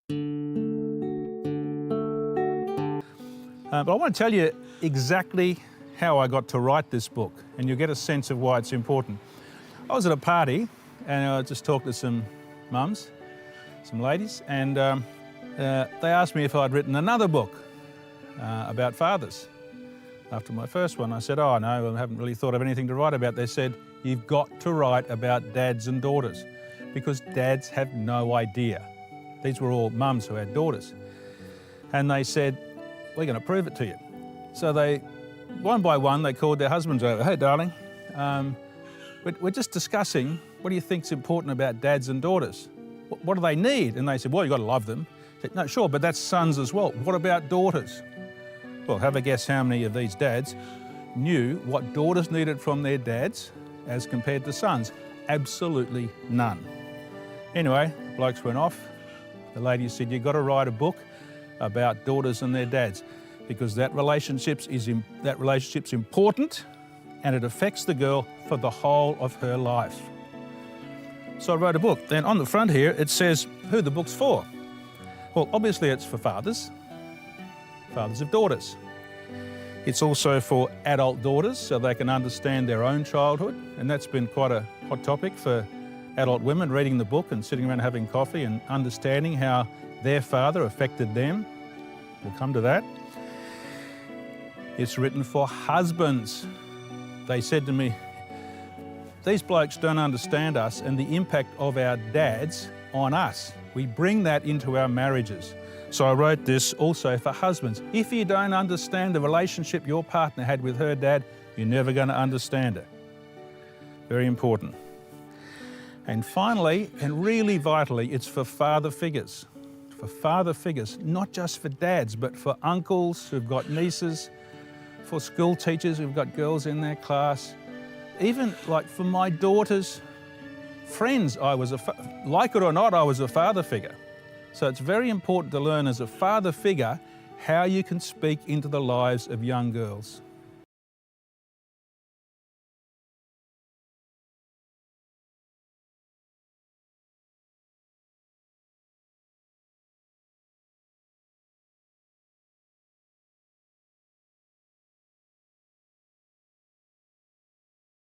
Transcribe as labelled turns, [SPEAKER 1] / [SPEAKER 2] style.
[SPEAKER 1] But I want to tell you exactly how I got to write this book, and you'll get a sense of why it's important. I was at a party and I just talked to some mums, some ladies, and they asked me if I'd written another book about fathers. After my first one, I said, oh no, I haven't really thought of anything to write about. They said, you've got to write about dads and daughters, because dads have no idea. These were all mums who had daughters. And they said, we're going to prove it to you. So they, one by one, they called their husbands over. Hey, darling, we're just discussing, what do you think's important about dads and daughters? What do they need? And they said, well, you've got to love them. I said, no, sure, but that's sons as well. What about daughters? Well, have a guess how many of these dads knew what daughters needed from their dads as compared to sons? Absolutely none. Anyway, the blokes went off. The lady said, you've got to write a book about daughters and their dads, because that relationship's important and it affects the girl for the whole of her life. So I wrote a book. Then on the front here, it says who the book's for. Well, obviously it's for fathers of daughters. It's also for adult daughters, so they can understand their own childhood, and that's been quite a hot topic for adult women, reading the book and sitting around having coffee and understanding how their father affected them. We'll come to that. It's written for husbands. They said to me, these blokes don't understand us and the impact of our dads on us. We bring that into our marriages. So I wrote this also for husbands. If you don't understand the relationship your partner had with her dad, you're never going to understand it. Very important. And finally, and really vitally, it's for father figures. For father figures, not just for dads, but for uncles who've got nieces, for school teachers who've got girls in their class, even like for my daughter's friends, like it or not, I was a father figure. So it's very important to learn as a father figure how you can speak into the lives of young girls.